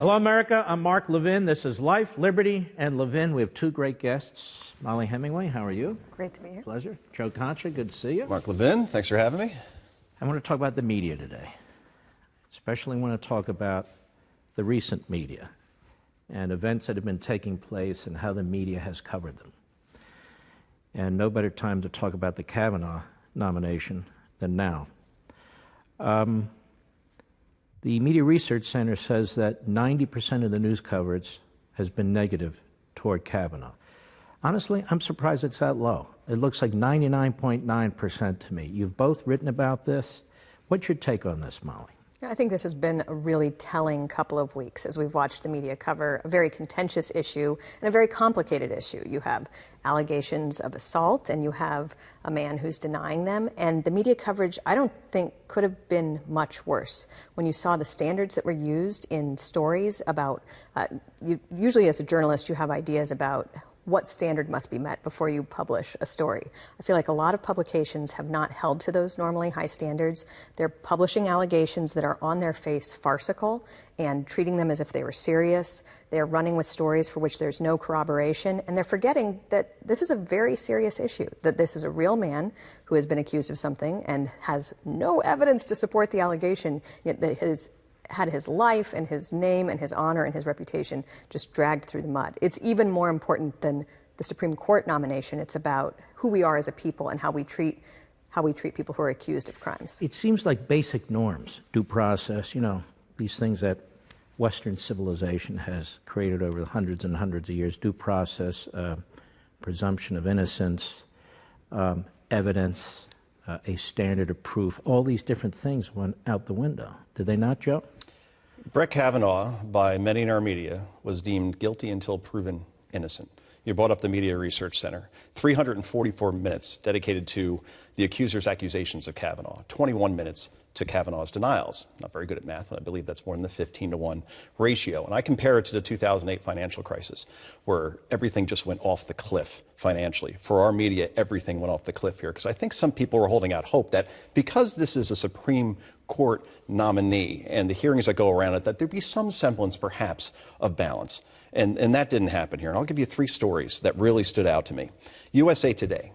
Hello, America. I'm Mark Levin. This is Life, Liberty, and Levin. We have two great guests. Molly Hemingway, how are you? Great to be here. Pleasure. Joe Concha, good to see you. Mark Levin, thanks for having me. I want to talk about the media today. Especially want to talk about the recent media and events that have been taking place and how the media has covered them. And no better time to talk about the Kavanaugh nomination than now. The Media Research Center says that 90% of the news coverage has been negative toward Kavanaugh. Honestly, I'm surprised it's that low. It looks like 99.9% to me. You've both written about this. What's your take on this, Molly? I think this has been a really telling couple of weeks as we've watched the media cover a very contentious issue and a very complicated issue. You have allegations of assault and you have a man who's denying them. And the media coverage, I don't think, could have been much worse. When you saw the standards that were used in stories about, usually as a journalist, you have ideas about what standard must be met before you publish a story. I feel like a lot of publications have not held to those normally high standards. They're publishing allegations that are on their face farcical and treating them as if they were serious. They're running with stories for which there's no corroboration, and they're forgetting that this is a very serious issue, that this is a real man who has been accused of something and has no evidence to support the allegation, yet that has had his life and his name and his honor and his reputation just dragged through the mud. It's even more important than the Supreme Court nomination. It's about who we are as a people and how we treat people who are accused of crimes. It seems like basic norms, due process, these things that Western civilization has created over hundreds and hundreds of years, due process, presumption of innocence, evidence, a standard of proof, all these different things went out the window. Did they not, Joe? Brett Kavanaugh, by many in our media, was deemed guilty until proven innocent. You brought up the Media Research Center. 344 minutes dedicated to the accuser's accusations of Kavanaugh, 21 minutes to Kavanaugh's denials. Not very good at math, but I believe that's more than the 15-to-1 ratio. And I compare it to the 2008 financial crisis, where everything just went off the cliff financially. For our media, everything went off the cliff here, because I think some people were holding out hope that because this is a Supreme Court nominee and the hearings that go around it, that there'd be some semblance, perhaps, of balance. And that didn't happen here. And I'll give you three stories that really stood out to me. USA Today.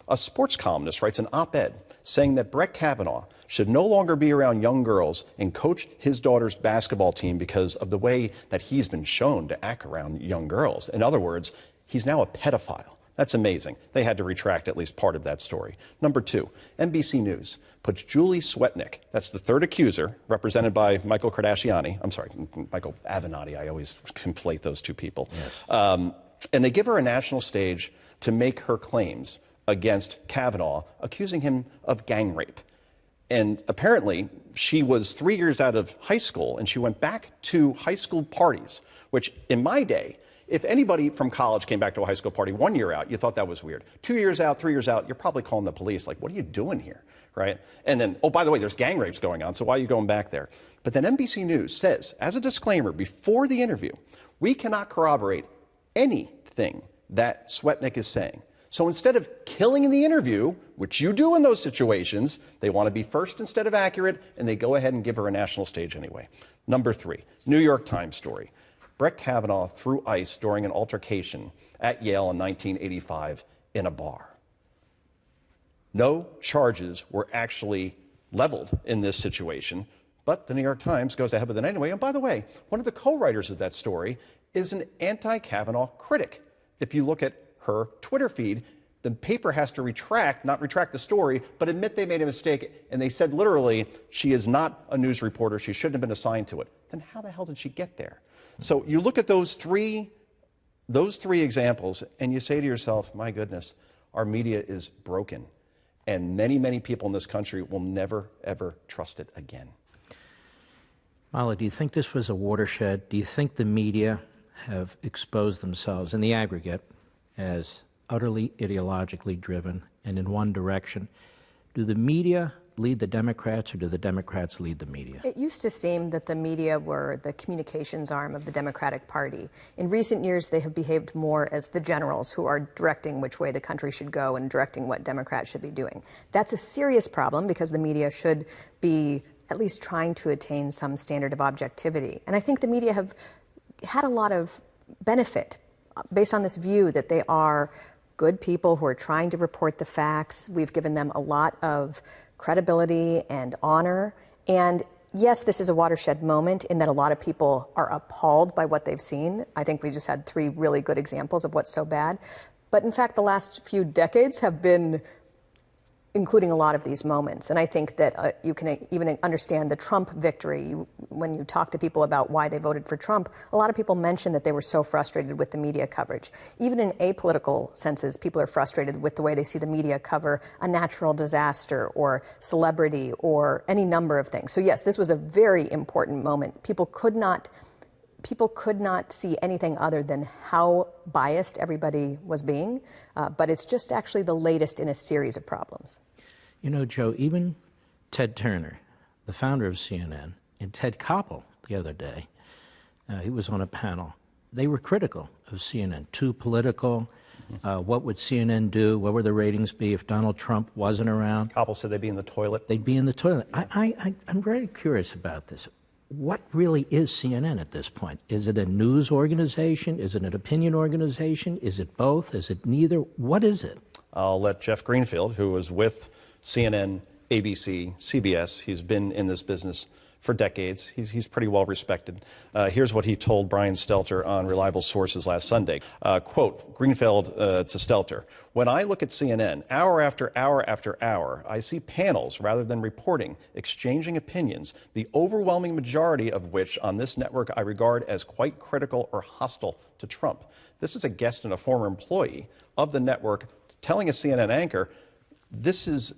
A sports columnist writes an op-ed saying that Brett Kavanaugh should no longer be around young girls and coach his daughter's basketball team because of the way that he's been shown to act around young girls. In other words, he's now a pedophile. That's amazing. They had to retract at least part of that story. Number two, NBC News puts Julie Swetnick, that's the third accuser, represented by Michael Avenatti. I always conflate those two people. Yes. And they give her a national stage to make her claims against Kavanaugh, accusing him of gang rape. And apparently, she was 3 years out of high school, and she went back to high school parties, which in my day, if anybody from college came back to a high school party 1 year out, you thought that was weird. 2 years out, 3 years out, you're probably calling the police, like, what are you doing here, right? And then, oh, by the way, there's gang rapes going on, so why are you going back there? But then NBC News says, as a disclaimer, before the interview, we cannot corroborate anything that Swetnick is saying. So instead of killing in the interview, which you do in those situations, they want to be first instead of accurate, and they go ahead and give her a national stage anyway. Number three, New York Times story. Brett Kavanaugh threw ice during an altercation at Yale in 1985 in a bar. No charges were actually leveled in this situation, but the New York Times goes ahead with it anyway. And by the way, one of the co-writers of that story is an anti-Kavanaugh critic. If you look at her Twitter feed, the paper has to not retract the story, but admit they made a mistake. And they said literally, she is not a news reporter. She shouldn't have been assigned to it. Then how the hell did she get there? So you look at those three examples and you say to yourself, my goodness, our media is broken. And many, many people in this country will never, ever trust it again. Molly, do you think this was a watershed? Do you think the media have exposed themselves in the aggregate as utterly ideologically driven and in one direction? Do the media lead the Democrats, or do the Democrats lead the media? It used to seem that the media were the communications arm of the Democratic Party. In recent years, they have behaved more as the generals who are directing which way the country should go and directing what Democrats should be doing. That's a serious problem because the media should be at least trying to attain some standard of objectivity. And I think the media have had a lot of benefit based on this view that they are good people who are trying to report the facts. We've given them a lot of credibility and honor. And yes, this is a watershed moment in that a lot of people are appalled by what they've seen. I think we just had 3 really good examples of what's so bad. But in fact, the last few decades have been including a lot of these moments. And I think that you can even understand the Trump victory. When you talk to people about why they voted for Trump, a lot of people mention that they were so frustrated with the media coverage. Even in apolitical senses, people are frustrated with the way they see the media cover a natural disaster or celebrity or any number of things. So yes, this was a very important moment. People could not see anything other than how biased everybody was being, but it's just actually the latest in a series of problems. You know, Joe, even Ted Turner, the founder of CNN, and Ted Koppel the other day, he was on a panel. They were critical of CNN, too political. What would CNN do? What would the ratings be if Donald Trump wasn't around? Koppel said they'd be in the toilet. They'd be in the toilet. I'm very curious about this. What really is CNN at this point? Is it a news organization? Is it an opinion organization? Is it both? Is it neither? What is it? I'll let Jeff Greenfield, who was with CNN, ABC, CBS, he's been in this business for decades. He's pretty well respected. Here's what he told Brian Stelter on Reliable Sources last Sunday. Quote, Greenfield to Stelter, "When I look at CNN, hour after hour after hour, I see panels rather than reporting, exchanging opinions, the overwhelming majority of which on this network I regard as quite critical or hostile to Trump." This is a guest and a former employee of the network telling a CNN anchor, this is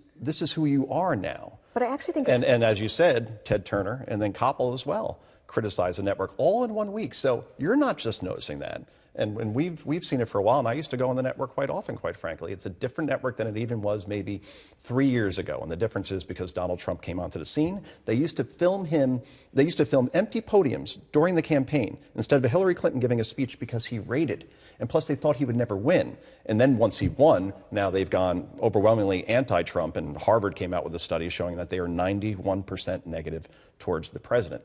who you are now. But I actually think and as you said, Ted Turner and then Koppel as well criticized the network all in 1 week. So you're not just noticing that. And we've seen it for a while, and I used to go on the network quite often, quite frankly. It's a different network than it even was maybe 3 years ago. And the difference is because Donald Trump came onto the scene, they used to film empty podiums during the campaign instead of Hillary Clinton giving a speech because he rated. And plus they thought he would never win. And then once he won, now they've gone overwhelmingly anti-Trump, and Harvard came out with a study showing that they are 91% negative towards the president.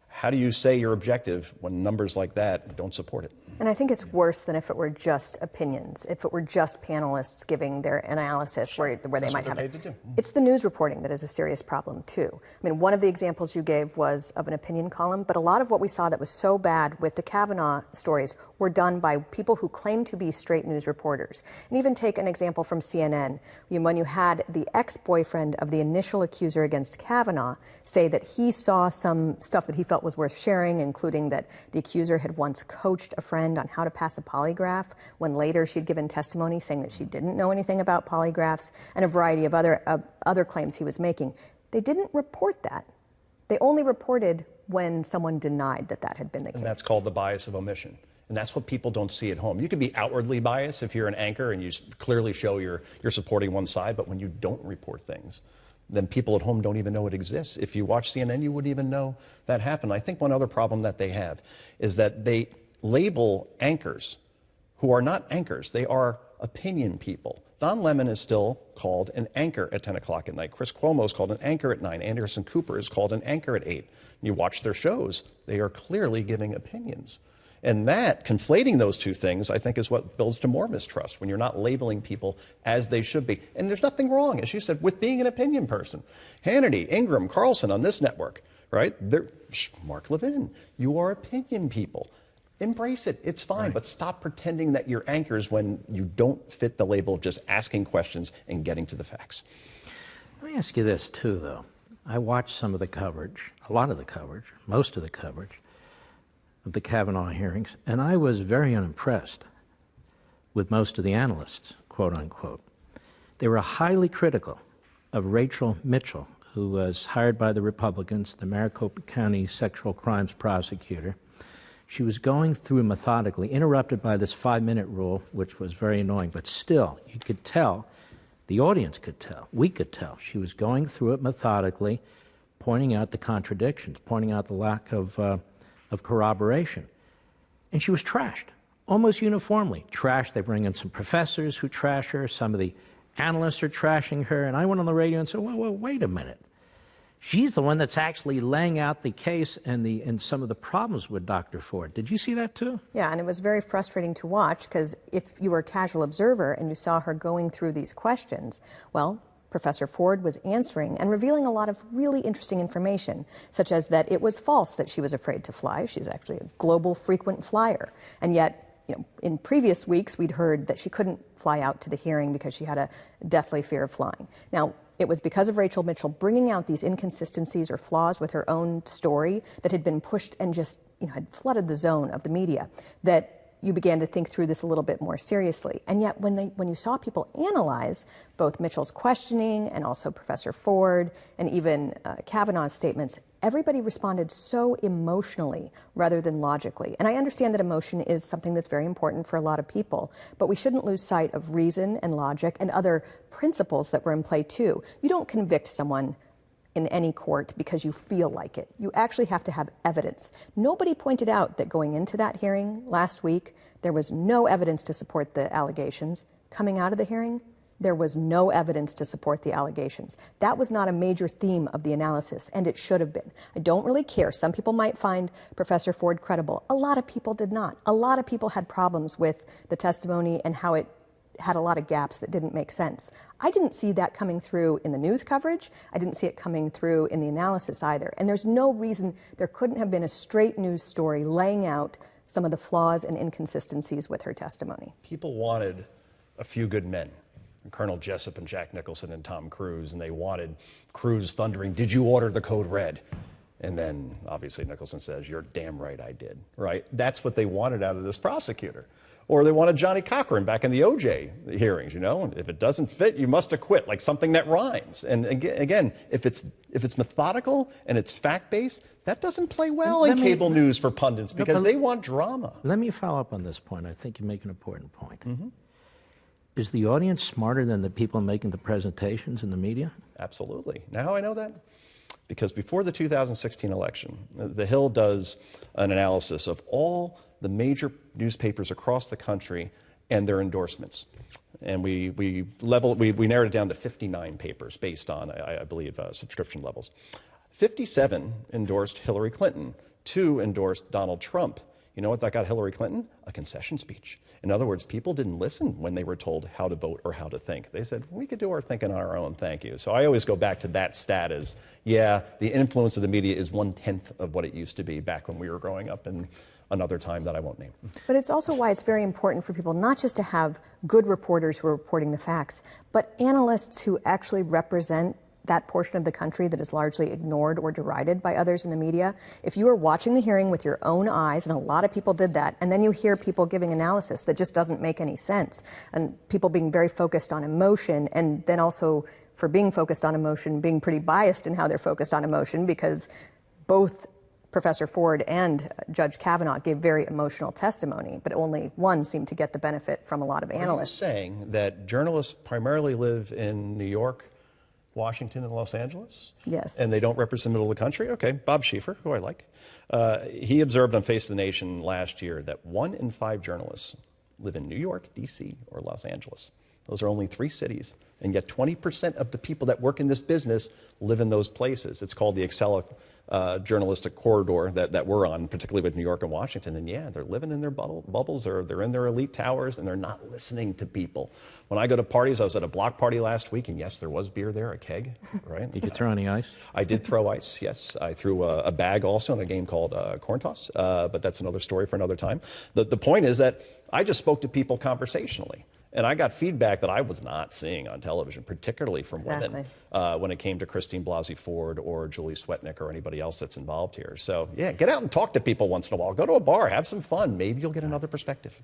How do you say you're objective when numbers like that don't support it? And I think it's worse than if it were just opinions, if it were just panelists giving their analysis where they might have it. It's the news reporting that is a serious problem, too. I mean, one of the examples you gave was of an opinion column, but a lot of what we saw that was so bad with the Kavanaugh stories were done by people who claim to be straight news reporters. And even take an example from CNN, when you had the ex-boyfriend of the initial accuser against Kavanaugh say that he saw some stuff that he felt was worth sharing, including that the accuser had once coached a friend on how to pass a polygraph, when later she'd given testimony saying that she didn't know anything about polygraphs, and a variety of other claims he was making. They didn't report that. They only reported when someone denied that that had been the case. And that's called the bias of omission. And that's what people don't see at home. You can be outwardly biased if you're an anchor and you clearly show you're supporting one side, but when you don't report things, then people at home don't even know it exists. If you watch CNN, you wouldn't even know that happened. I think one other problem that they have is that they label anchors who are not anchors. They are opinion people. Don Lemon is still called an anchor at 10 o'clock at night. Chris Cuomo is called an anchor at 9. Anderson Cooper is called an anchor at 8. You watch their shows, they are clearly giving opinions. And that, conflating those two things, I think is what builds to more mistrust when you're not labeling people as they should be. And there's nothing wrong, as you said, with being an opinion person. Hannity, Ingram, Carlson on this network, right? Mark Levin, you are opinion people. Embrace it. It's fine. Right. But stop pretending that you're anchors when you don't fit the label of just asking questions and getting to the facts. Let me ask you this, too, though. I watched some of the coverage, a lot of the coverage, most of the coverage of the Kavanaugh hearings, and I was very unimpressed with most of the analysts, quote unquote. They were highly critical of Rachel Mitchell, who was hired by the Republicans, the Maricopa County sexual crimes prosecutor. She was going through methodically, interrupted by this 5-minute rule, which was very annoying, but still, you could tell, the audience could tell, we could tell, she was going through it methodically, pointing out the contradictions, pointing out the lack of corroboration. And she was trashed, almost uniformly. Trashed, they bring in some professors who trash her, some of the analysts are trashing her, and I went on the radio and said, well, wait a minute. she's the one that's actually laying out the case and some of the problems with Dr. Ford. Did you see that too? Yeah, and it was very frustrating to watch because if you were a casual observer and you saw her going through these questions, well, Professor Ford was answering and revealing a lot of really interesting information, such as that it was false that she was afraid to fly. She's actually a global frequent flyer. And yet, in previous weeks, we'd heard that she couldn't fly out to the hearing because she had a deathly fear of flying. Now, it was because of Rachel Mitchell bringing out these inconsistencies or flaws with her own story that had been pushed and just, had flooded the zone of the media that you began to think through this a little bit more seriously. And yet when you saw people analyze both Mitchell's questioning and also Professor Ford and even Kavanaugh's statements, everybody responded so emotionally rather than logically. And I understand that emotion is something that's very important for a lot of people, but we shouldn't lose sight of reason and logic and other principles that were in play too. You don't convict someone in any court because you feel like it. You actually have to have evidence. Nobody pointed out that going into that hearing last week, there was no evidence to support the allegations. Coming out of the hearing, there was no evidence to support the allegations. That was not a major theme of the analysis, and it should have been. I don't really care. Some people might find Professor Ford credible. A lot of people did not. A lot of people had problems with the testimony and how it had a lot of gaps that didn't make sense. I didn't see that coming through in the news coverage. I didn't see it coming through in the analysis either. And there's no reason there couldn't have been a straight news story laying out some of the flaws and inconsistencies with her testimony. People wanted a few good men, Colonel Jessup and Jack Nicholson and Tom Cruise, and they wanted Cruise thundering, "Did you order the code red?" And then obviously Nicholson says, "You're damn right I did," right? That's what they wanted out of this prosecutor. Or they wanted Johnny Cochran back in the OJ hearings, and if it doesn't fit, you must acquit, like something that rhymes. And again, if it's methodical and it's fact-based, that doesn't play well in cable news for pundits because they want drama. Let me follow up on this point. I think you make an important point. Mm-hmm. Is the audience smarter than the people making the presentations in the media? Absolutely. Now how I know that? Because before the 2016 election, The Hill does an analysis of all the major newspapers across the country and their endorsements. And we narrowed it down to 59 papers based on, I believe, subscription levels. 57 endorsed Hillary Clinton, 2 endorsed Donald Trump. You know what that got Hillary Clinton? A concession speech. In other words, people didn't listen when they were told how to vote or how to think. They said, we could do our thinking on our own, thank you. So I always go back to that stat as, yeah, the influence of the media is 1/10 of what it used to be back when we were growing up in another time that I won't name. But it's also why it's very important for people not just to have good reporters who are reporting the facts, but analysts who actually represent that portion of the country that is largely ignored or derided by others in the media. If you are watching the hearing with your own eyes, and a lot of people did that, and then you hear people giving analysis that just doesn't make any sense, and people being very focused on emotion, and then also for being focused on emotion, being pretty biased in how they're focused on emotion, because both Professor Ford and Judge Kavanaugh gave very emotional testimony, but only one seemed to get the benefit from a lot of analysts. Are you saying that journalists primarily live in New York, Washington, and Los Angeles? Yes. And they don't represent the middle of the country? Okay. Bob Schieffer, who I like, he observed on Face of the Nation last year that 1 in 5 journalists live in New York, D.C., or Los Angeles. Those are only 3 cities, and yet 20% of the people that work in this business live in those places. It's called the Excella journalistic corridor that we're on, particularly with New York and Washington. And yeah, they're living in their bubbles, or they're in their elite towers, and they're not listening to people. When I go to parties, I was at a block party last week, and yes, there was beer there, a keg, right? Did you throw any ice? I did throw ice, yes. I threw a bag also in a game called Corn Toss, but that's another story for another time. The point is that I just spoke to people conversationally. And I got feedback that I was not seeing on television, particularly from women, when it came to Christine Blasey Ford or Julie Swetnick or anybody else that's involved here. So, yeah, get out and talk to people once in a while. Go to a bar, have some fun. Maybe you'll get another perspective.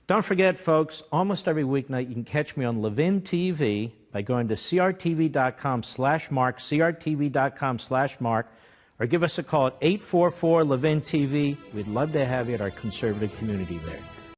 Don't forget, folks, almost every weeknight you can catch me on Levin TV by going to crtv.com/Mark, crtv.com/Mark, or give us a call at 844-LEVIN-TV. We'd love to have you at our conservative community there.